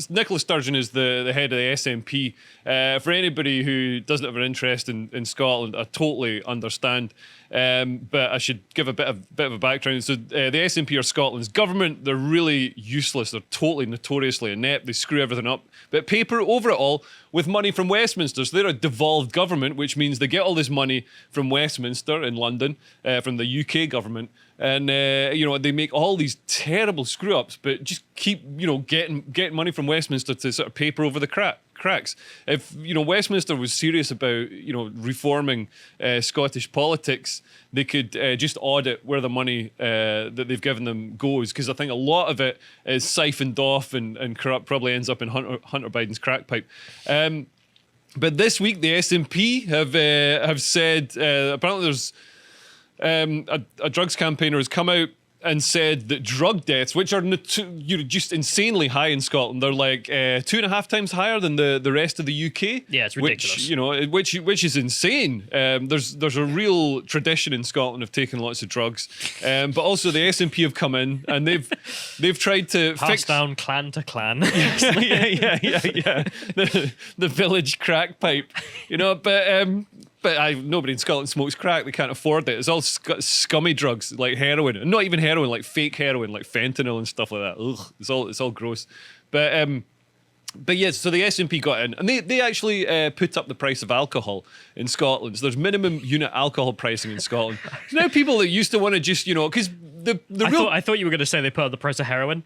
Nicola Sturgeon is the head of the SNP. For anybody who doesn't have an interest in Scotland, I totally understand. But I should give a bit of a background. So the SNP are Scotland's government. They're really useless. They're totally notoriously inept. They screw everything up, but paper over it all with money from Westminster. So they're a devolved government, which means they get all this money from Westminster in London, from the UK government, and they make all these terrible screw ups, but just keep getting money from Westminster to sort of paper over the cracks. If Westminster was serious about reforming Scottish politics, they could just audit where the money that they've given them goes, because I think a lot of it is siphoned off and corrupt, probably ends up in Hunter Biden's crack pipe. But this week the SNP have said apparently there's a drugs campaigner has come out and said that drug deaths, which are just insanely high in Scotland, they're like 2.5 times higher than the rest of the UK. Yeah, it's ridiculous. Which is insane. There's a real tradition in Scotland of taking lots of drugs, but also the SNP have come in and they've tried to pass down clan to clan. yeah. The village crack pipe, But nobody in Scotland smokes crack. They can't afford it. It's all scummy drugs like heroin, and not even heroin, like fake heroin, like fentanyl and stuff like that. Ugh, it's all gross. But yes, so the SNP got in, and they actually put up the price of alcohol in Scotland. So there's minimum unit alcohol pricing in Scotland. So now people that used to want to just because I thought you were going to say they put up the price of heroin.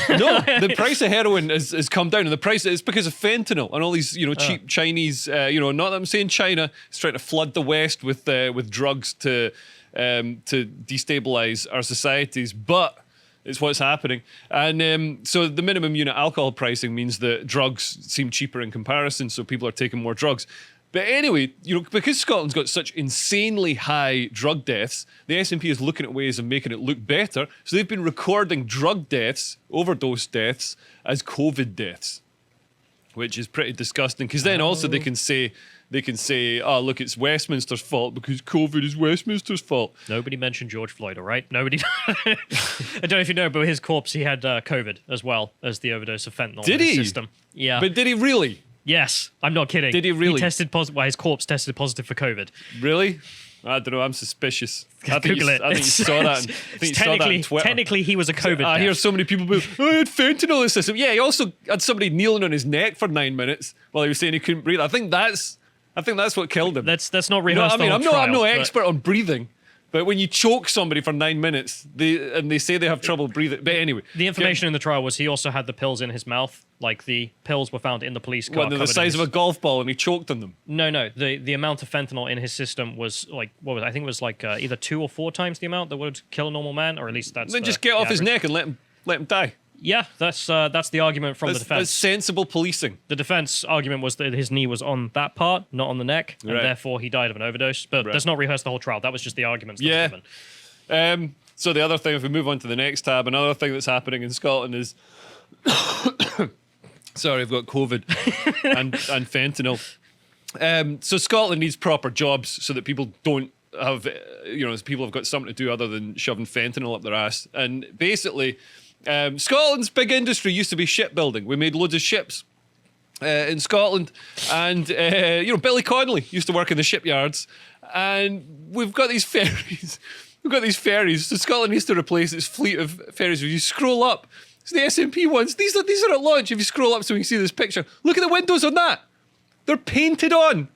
No, the price of heroin has come down, and the price is because of fentanyl and all these cheap Chinese. Not that I'm saying China is trying to flood the West with drugs to destabilize our societies, but it's what's happening. And so the minimum unit alcohol pricing means that drugs seem cheaper in comparison, so people are taking more drugs. But anyway, because Scotland's got such insanely high drug deaths, the SNP is looking at ways of making it look better. So they've been recording drug deaths, overdose deaths, as COVID deaths, which is pretty disgusting. Because then also they can say, oh, look, it's Westminster's fault because COVID is Westminster's fault. Nobody mentioned George Floyd, all right? Nobody. I don't know if you know, but with his corpse, he had COVID as well as the overdose of fentanyl in his system. Yeah. But did he really? Yes, I'm not kidding. Did he really? He tested positive. Well, his corpse tested positive for COVID. Really? I don't know. I'm suspicious. Google it. I think you saw that. Saw that on Twitter. Technically, he was a COVID. I hear so many people be, I had fentanyl in the system. Yeah, he also had somebody kneeling on his neck for 9 minutes while he was saying he couldn't breathe. I think that's what killed him. That's not rehearsed. I'm no expert on breathing. But when you choke somebody for 9 minutes, they say they have trouble breathing. But anyway, the information in the trial was he also had the pills in his mouth. Like the pills were found in the police car. Well, they're the size of a golf ball, and he choked on them. No. The amount of fentanyl in his system was like I think it was like either 2 or 4 times the amount that would kill a normal man, or at least that's. Then just get off his neck and let him die. Yeah, that's the argument from the defense. That's sensible policing. The defense argument was that his knee was on that part, not on the neck, and therefore he died of an overdose. But let's not rehearse the whole trial. That was just the arguments that were given. So the other thing, if we move on to the next tab, another thing that's happening in Scotland is... Sorry, I've got COVID and fentanyl. So Scotland needs proper jobs so that people don't have... people have got something to do other than shoving fentanyl up their ass. And basically... Scotland's big industry used to be shipbuilding. We made loads of ships in Scotland, and Billy Connolly used to work in the shipyards, and we've got these ferries. So Scotland needs to replace its fleet of ferries. If you scroll up, it's the SNP ones. These are at launch. If you scroll up so we can see this picture, look at the windows on that. They're painted on.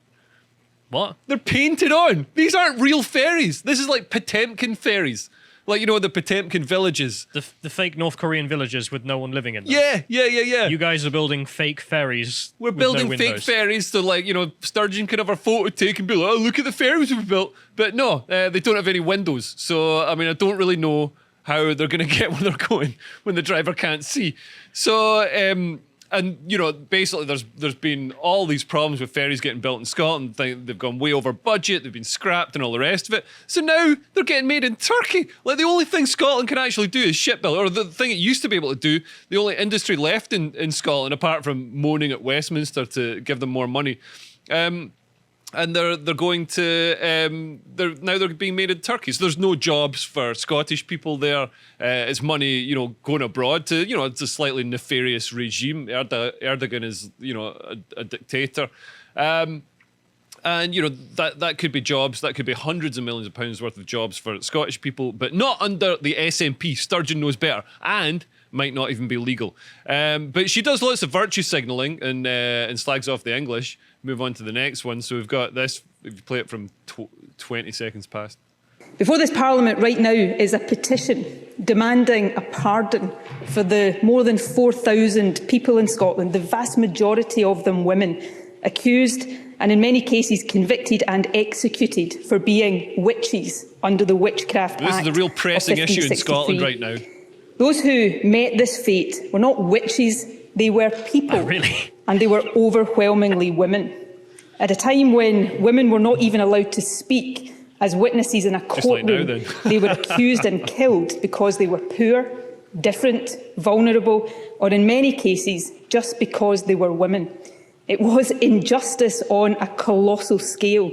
What? They're painted on. These aren't real ferries. This is like Potemkin ferries. Like, the Potemkin villages. The fake North Korean villages with no one living in them. Yeah. You guys are building fake ferries. We're building fake ferries so, Sturgeon can have a photo taken and be like, oh, look at the ferries we've built. But no, they don't have any windows. So, I don't really know how they're going to get where they're going when the driver can't see. So, basically there's been all these problems with ferries getting built in Scotland. They've gone way over budget, they've been scrapped and all the rest of it. So now they're getting made in Turkey. Like, the only thing Scotland can actually do is shipbuild, or the thing it used to be able to do, the only industry left in Scotland, apart from moaning at Westminster to give them more money, and they're going to they're being made in Turkey. So there's no jobs for Scottish people there. It's money, going abroad to, it's a slightly nefarious regime. Erdogan is, a dictator. And that could be jobs. That could be hundreds of millions of pounds worth of jobs for Scottish people, but not under the SNP. Sturgeon knows better, and might not even be legal. But she does lots of virtue signalling and slags off the English. Move on to the next one. So we've got this. If you play it from 20 seconds past. Before this Parliament right now is a petition demanding a pardon for the more than 4,000 people in Scotland, the vast majority of them women, accused and in many cases convicted and executed for being witches under the Witchcraft Act. This is the real pressing issue in Scotland right now. Those who met this fate were not witches, they were people. Oh, really? And they were overwhelmingly women. At a time when women were not even allowed to speak as witnesses in a courtroom, they were accused and killed because they were poor, different, vulnerable, or in many cases, just because they were women. It was injustice on a colossal scale,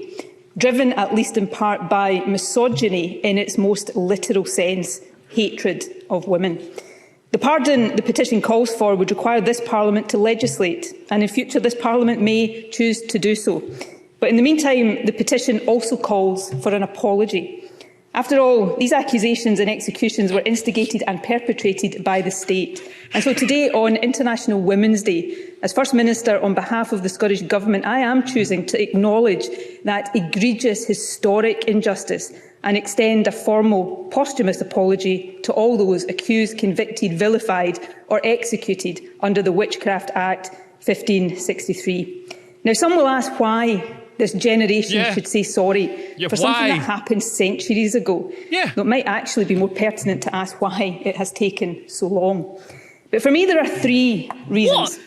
driven at least in part by misogyny in its most literal sense, hatred of women. The pardon the petition calls for would require this Parliament to legislate, and in future this Parliament may choose to do so. But in the meantime, the petition also calls for an apology. After all, these accusations and executions were instigated and perpetrated by the state. And so today, on International Women's Day, as First Minister on behalf of the Scottish Government, I am choosing to acknowledge that egregious historic injustice and extend a formal posthumous apology to all those accused, convicted, vilified or executed under the Witchcraft Act 1563. Now, some will ask why this generation should say sorry for something that happened centuries ago. Though it might actually be more pertinent to ask why it has taken so long. But for me, there are three reasons.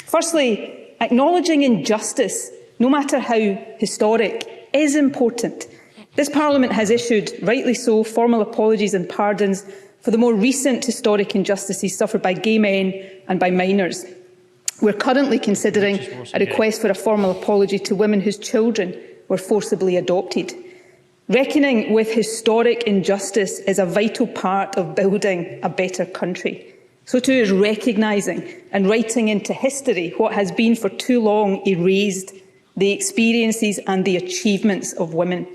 Firstly, acknowledging injustice, no matter how historic, is important. This Parliament has issued, rightly so, formal apologies and pardons for the more recent historic injustices suffered by gay men and by minors. We're currently considering a request for a formal apology to women whose children were forcibly adopted. Reckoning with historic injustice is a vital part of building a better country. So too is recognising and writing into history what has been for too long erased, the experiences and the achievements of women.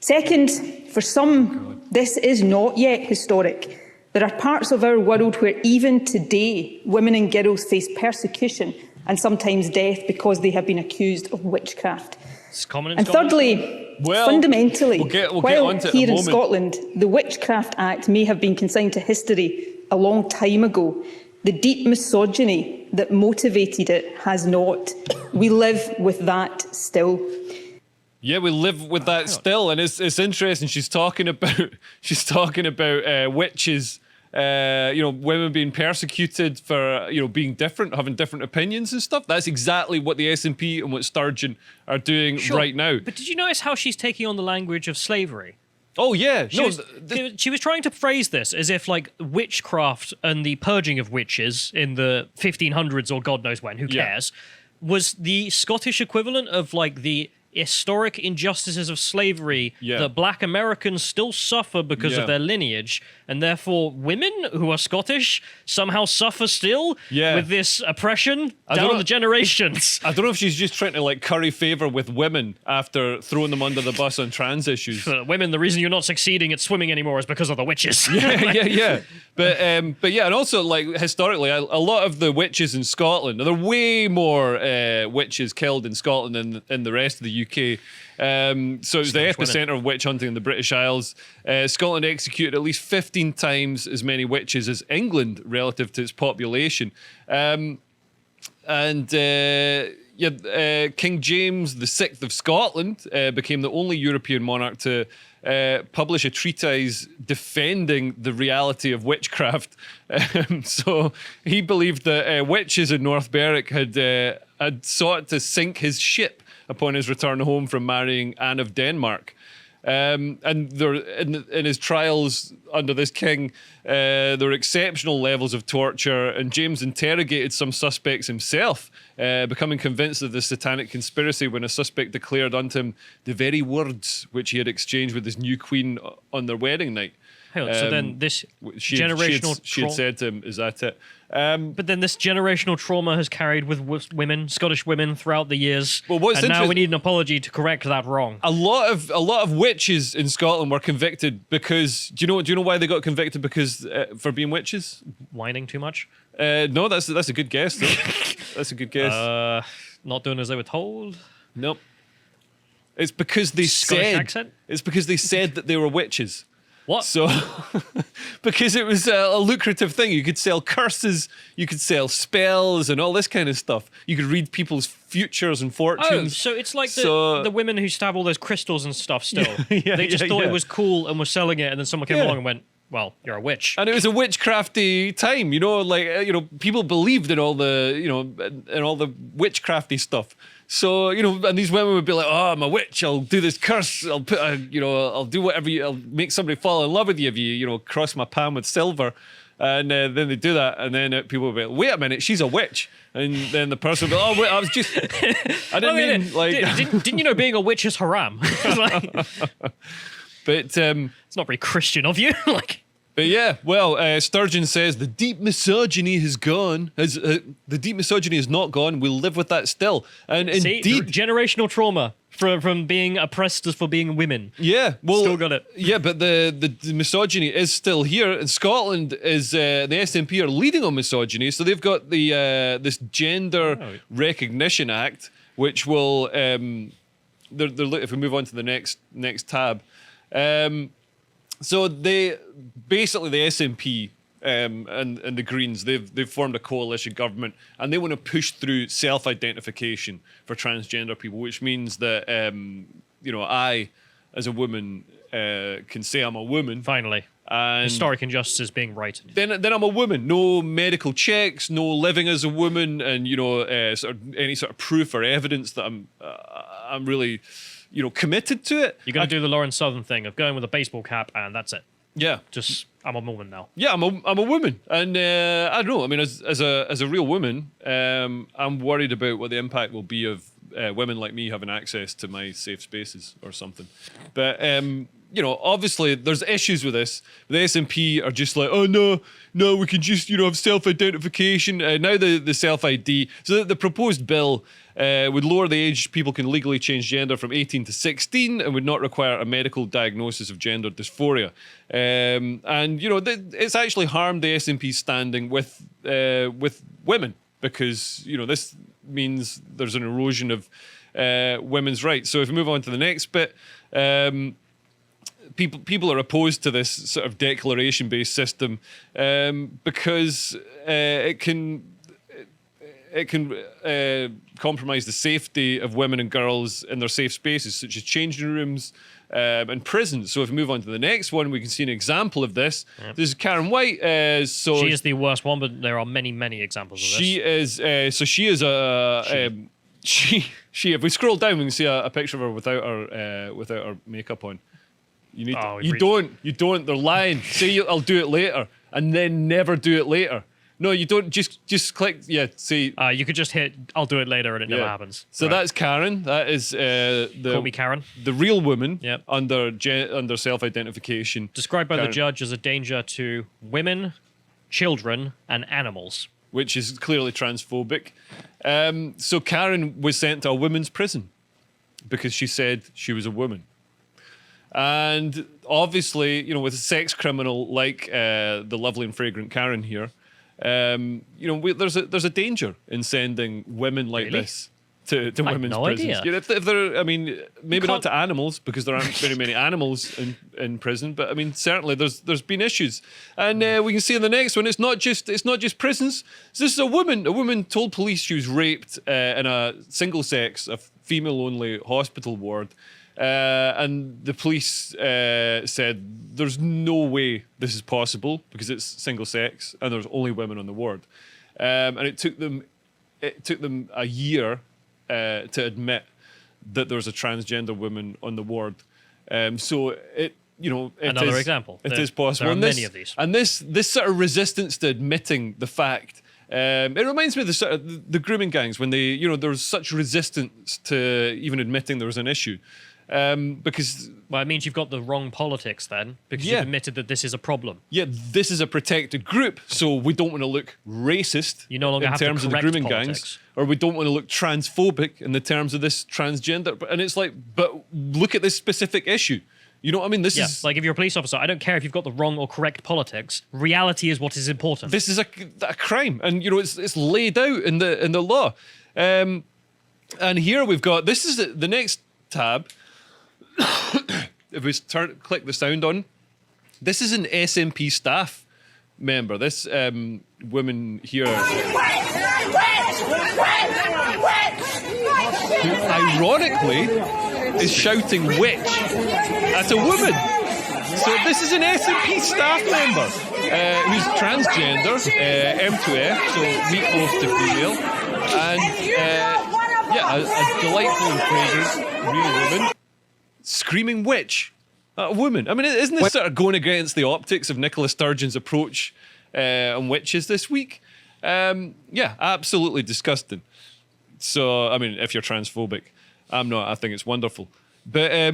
Second, for some, this is not yet historic. There are parts of our world where even today women and girls face persecution and sometimes death because they have been accused of witchcraft. It's common in and Scotland. thirdly, fundamentally, while here in moment. Scotland the Witchcraft Act may have been consigned to history a long time ago, the deep misogyny that motivated it has not. We live with that still. Yeah, we live with that still, and it's interesting. She's talking about witches, women being persecuted for being different, having different opinions and stuff. That's exactly what the SNP and what Sturgeon are doing right now. But did you notice how she's taking on the language of slavery? Oh yeah, she was trying to phrase this as if like witchcraft and the purging of witches in the 1500s or God knows when, who cares, was the Scottish equivalent of like the historic injustices of slavery that black Americans still suffer because of their lineage, and therefore women who are Scottish somehow suffer still with this oppression down the generations. I don't know if she's just trying to like curry favour with women after throwing them under the bus on trans issues. For women, the reason you're not succeeding at swimming anymore is because of the witches. But yeah, and also like historically, a lot of the witches in Scotland, there are way more witches killed in Scotland than in the rest of the UK. So it was the epicenter of witch hunting in the British Isles. Scotland executed at least 15 times as many witches as England relative to its population. King James VI of Scotland became the only European monarch to publish a treatise defending the reality of witchcraft. So he believed that witches in North Berwick had sought to sink his ship upon his return home from marrying Anne of Denmark. And there, in his trials under this king, there were exceptional levels of torture, and James interrogated some suspects himself, becoming convinced of the satanic conspiracy when a suspect declared unto him the very words which he had exchanged with his new queen on their wedding night. Hang on, so then this She had said to him, "Is that it?" But then this generational trauma has carried with women, Scottish women, throughout the years. Well, what's and now we interest- need an apology to correct that wrong. A lot of witches in Scotland were convicted because do you know why they got convicted? Because for being witches? Whining too much? No, that's a good guess. Though. That's a good guess. Not doing as they were told? Nope. It's because they Scottish said. accent? It's because they said that they were witches. What? So, because it was a lucrative thing, you could sell curses, you could sell spells, and all this kind of stuff. You could read people's futures and Oh, fortunes. so it's like So- the women who stab all those crystals and stuff still. Yeah, they just yeah, thought yeah. it was cool and were selling it, and then someone came Yeah. along and went, well, you're a witch. And it was a witchcrafty time, people believed in all the, in all the witchcrafty stuff. So, and these women would be like, "Oh, I'm a witch. I'll do this curse. I'll put, I'll do whatever. I'll make somebody fall in love with you if you, cross my palm with silver." And then they do that, and then people would be like, "Wait a minute, she's a witch." And then the person would be like, "Oh, wait, I was just, I didn't mean like." Didn't you know being a witch is haram? Like, But it's not very Christian of you. Like, But yeah, well, Sturgeon says the deep misogyny has gone. The deep misogyny is not gone. We'll live with that still. And see, indeed, generational trauma from being oppressed as for being women. yeah, well, Still got it. Yeah, but the misogyny is still here. In Scotland, is the SNP are leading on misogyny, so they've got the this Gender Recognition Act, which will if we move on to the next tab. So they basically the SNP and the Greens they've formed a coalition government, and they want to push through self-identification for transgender people, which means that I as a woman can say I'm a woman. Finally. And Historic injustices being righted. then I'm a woman. No medical checks, no living as a woman, and sort of any sort of proof or evidence that I'm really committed to it. You're going to do the Lauren Southern thing of going with a baseball cap and that's it. Yeah. Just, I'm a woman now. Yeah, I'm a woman, and I don't know. I mean, as a real woman, I'm worried about what the impact will be of women like me having access to my safe spaces or something. But obviously there's issues with this. The SNP are just like, oh no, we can just have self-identification. Now the self-ID. So the proposed bill would lower the age people can legally change gender from 18 to 16 and would not require a medical diagnosis of gender dysphoria. And it's actually harmed the SNP's standing with women because this means there's an erosion of women's rights. So if we move on to the next bit. People are opposed to this sort of declaration-based system because it can compromise the safety of women and girls in their safe spaces, such as changing rooms and prisons. So if we move on to the next one, we can see an example of this. Yep. This is Karen White. She is the worst one, but there are many, many examples of this. She is. So she is a. She. If we scroll down, we can see a picture of her without her makeup on. You need. You don't. They're lying. Say I'll do it later, and then never do it later. No, you don't. Just click. Yeah. See. You could just hit. I'll do it later, and it never happens. So that's Karen. That is Call me Karen. The real woman. Yep. Under self-identification. Described by the judge as a danger to women, children, and animals. Which is clearly transphobic. So Karen was sent to a women's prison because she said she was a woman. And obviously, with a sex criminal like the lovely and fragrant Karen here, there's a danger in sending women like this to women's prisons. Idea. If they're, maybe not to animals because there aren't very many animals in prison, but certainly there's been issues, and we can see in the next one it's not just prisons. So this is a woman. A woman told police she was raped in a single-sex, a female-only hospital ward. And the police said there's no way this is possible because it's single sex and there's only women on the ward. And it took them a year to admit that there was a transgender woman on the ward. So it, Another example. It is possible. There are And many of these. And this sort of resistance to admitting the fact. It reminds me of the sort of the grooming gangs when they, there was such resistance to even admitting there was an issue, because Well, it means you've got the wrong politics then, because Yeah. you've admitted that this is a problem. this is a protected group, so we don't want to look racist. You no longer in have to terms of the correct grooming politics. gangs, or we don't want to look transphobic in the terms of this transgender. And it's like, but look at this specific issue. You know what I mean? This Yeah, is like if you're a police officer, I don't care if you've got the wrong or correct politics. Reality is what is important. this is a crime, and it's laid out in the law. And here we've got, this is the next tab. If we click the sound on, this is an SNP staff member. This woman here, who ironically is shouting "witch" at a woman. So this is an SNP staff member who's transgender, M2F, so meatloaf to female, and a delightful and fragrant real woman screaming "witch" at a woman. I mean, isn't this sort of going against the optics of Nicola Sturgeon's approach on witches this week? Absolutely disgusting. So, I mean, if you're transphobic, I'm not. I think it's wonderful. But, I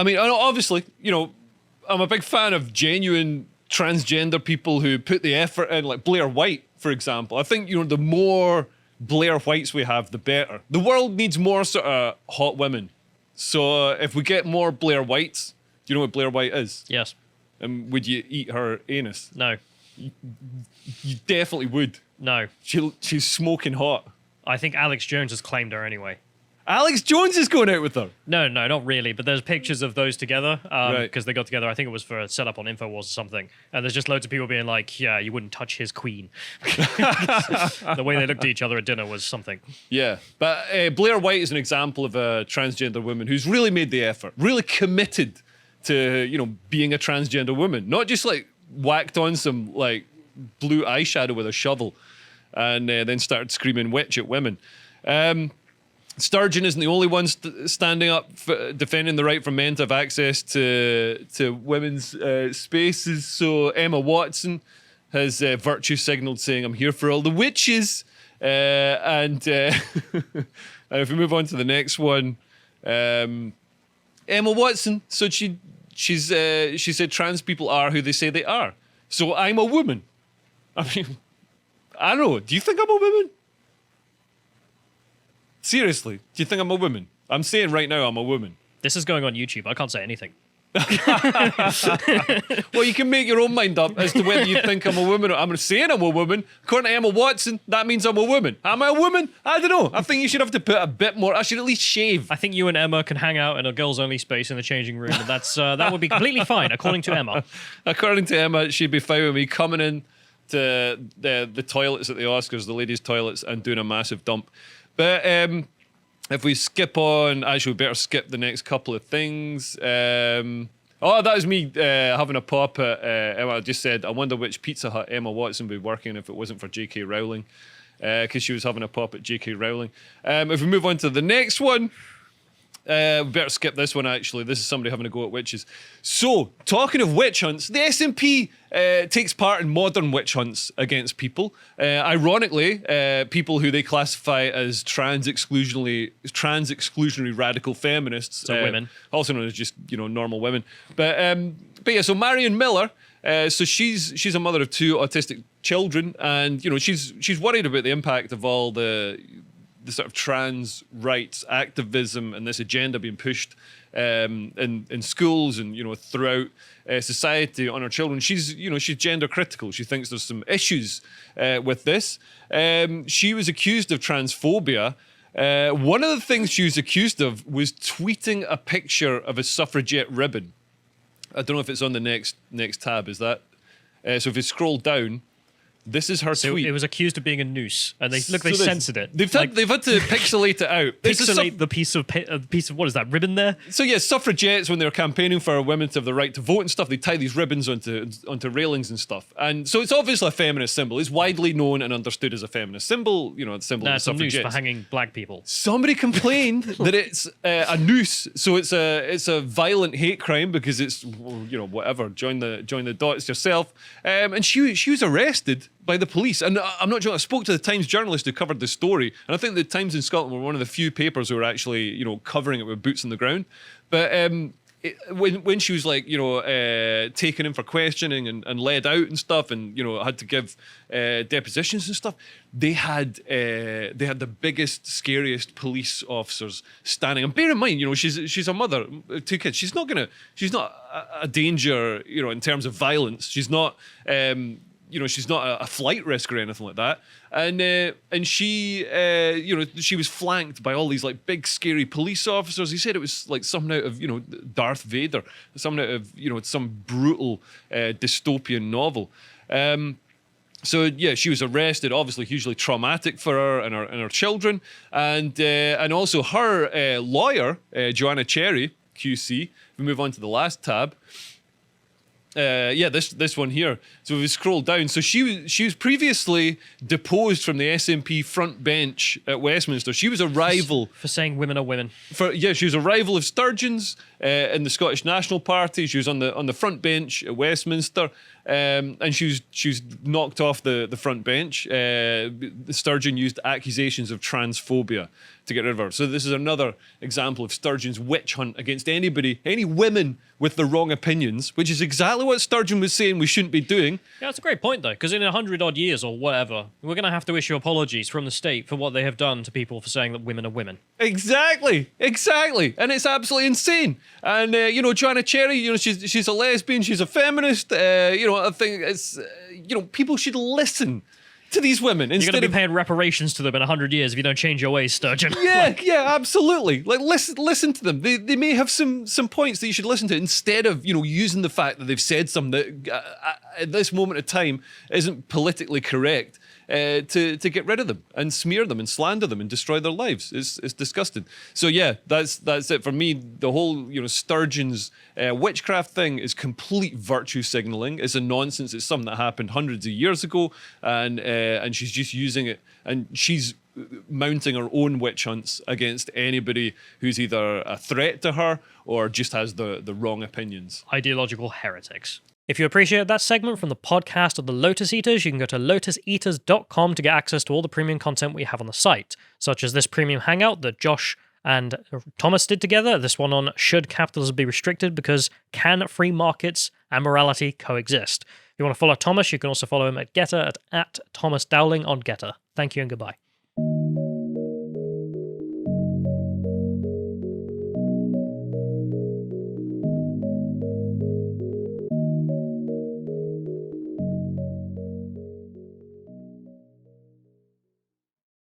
mean, obviously, I'm a big fan of genuine transgender people who put the effort in, like Blair White, for example. I think, the more Blair Whites we have, the better. The world needs more sort of hot women. So if we get more Blair Whites, do you know what Blair White is? Yes. And would you eat her anus? No. You definitely would. No. She's smoking hot. I think Alex Jones has claimed her anyway. Alex Jones is going out with her. No, not really. But there's pictures of those together Right. because they got together. I think it was for a setup on Infowars or something. And there's just loads of people being like, "Yeah, you wouldn't touch his queen." The way they looked at each other at dinner was something. Yeah, but Blair White is an example of a transgender woman who's really made the effort, really committed to being a transgender woman, not just like whacked on some like blue eyeshadow with a shovel and then started screaming "witch" at women. Sturgeon isn't the only one standing up for defending the right for men to have access to women's spaces. So Emma Watson has virtue signalled saying, "I'm here for all the witches." And if we move on to the next one, Emma Watson. So she said trans people are who they say they are. So I'm a woman. I mean, I don't know. Do you think I'm a woman? Seriously, do you think I'm a woman? I'm saying right now I'm a woman. This is going on YouTube. I can't say anything. Well, you can make your own mind up as to whether you think I'm a woman or I'm saying I'm a woman. According to Emma Watson, that means I'm a woman. Am I a woman? I don't know. I think you should have to put a bit more. I should at least shave. I think you and Emma can hang out in a girls-only space in the changing room, and that would be completely fine, according to Emma. According to Emma, she'd be fine with me coming in to the toilets at the Oscars, the ladies' toilets, and doing a massive dump. But if we skip on, actually, we better skip the next couple of things. That was me having a pop at Emma. I just said, I wonder which Pizza Hut Emma Watson would be working if it wasn't for J.K. Rowling, because she was having a pop at J.K. Rowling. If we move on to the next one, we better skip this one, actually. This is somebody having a go at witches. So, talking of witch hunts, the SNP takes part in modern witch hunts against people. Ironically, people who they classify as trans exclusionary radical feminists. So women. Also known as just, normal women. But yeah, so Marion Miller, so she's a mother of 2 autistic children, and, she's worried about the impact of all the sort of trans rights activism and this agenda being pushed in schools and throughout society on her children. She's gender critical. She thinks there's some issues with this. She was accused of transphobia. One of the things she was accused of was tweeting a picture of a suffragette ribbon. I don't know if it's on the next tab. Is that so? If you scroll down, This is her So tweet. it was accused of being a noose, and they So censored it. They've had to pixelate it out. Pixelate the piece of what is that ribbon there? So yeah, suffragettes, when they were campaigning for women to have the right to vote and stuff, they tie these ribbons onto railings and stuff. And so it's obviously a feminist symbol. It's widely known and understood as a feminist symbol. You know, a symbol of It's a noose suffragettes. for hanging black people. Somebody complained that it's a noose, so it's a violent hate crime because it's, you know, whatever. Join the dots yourself. And she was arrested by the police. And I'm not joking. I spoke to the Times journalist who covered the story, and I think the Times in Scotland were one of the few papers who were actually, you know, covering it with boots on the ground. But when she was, like, you know, taken in for questioning and led out and stuff, and, you know, had to give depositions and stuff, they had the biggest, scariest police officers standing. And bear in mind, you know, she's a mother, 2 kids. She's not a danger, you know, in terms of violence. She's not. You know, she's not a flight risk or anything like that. And she, you know, she was flanked by all these, like, big, scary police officers. He said it was like something out of, you know, Darth Vader, something out of, you know, some brutal dystopian novel. So yeah, she was arrested. Obviously, hugely traumatic for her and her children, and also her lawyer, Joanna Cherry, QC. If we move on to the last tab. This one here. So we scroll down. So she was previously deposed from the SNP front bench at Westminster. She was a rival For saying women are women. she was a rival of Sturgeon's in the Scottish National Party. She was on the front bench at Westminster, and she was knocked off the front bench. Sturgeon used accusations of transphobia to get rid of her. So this is another example of Sturgeon's witch hunt against any women with the wrong opinions, which is exactly what Sturgeon was saying we shouldn't be doing. Yeah, that's a great point, though, because in 100-odd years or whatever, we're going to have to issue apologies from the state for what they have done to people for saying that women are women. Exactly. And it's absolutely insane. And, you know, Joanna Cherry, you know, she's a lesbian, she's a feminist. You know, I think it's, you know, people should listen to these women You're instead going to of be paying reparations to them in 100 years if you don't change your ways, Sturgeon. Yeah, absolutely. Like, listen to them. They may have some points that you should listen to instead of, you know, using the fact that they've said something that at this moment of time isn't politically correct to get rid of them and smear them and slander them and destroy their lives. It's disgusting. So yeah, that's it for me. The whole, you know, Sturgeon's witchcraft thing is complete virtue signaling. It's a nonsense. It's something that happened hundreds of years ago, and she's just using it, and she's mounting her own witch hunts against anybody who's either a threat to her or just has the wrong opinions. Ideological heretics. If you appreciate that segment from the podcast of the Lotus Eaters, you can go to lotuseaters.com to get access to all the premium content we have on the site, such as this premium hangout that Josh and Thomas did together, this one on should capitalism be restricted because can free markets and morality coexist. If you want to follow Thomas, you can also follow him at Getter at Thomas Dowling on Getter. Thank you and goodbye.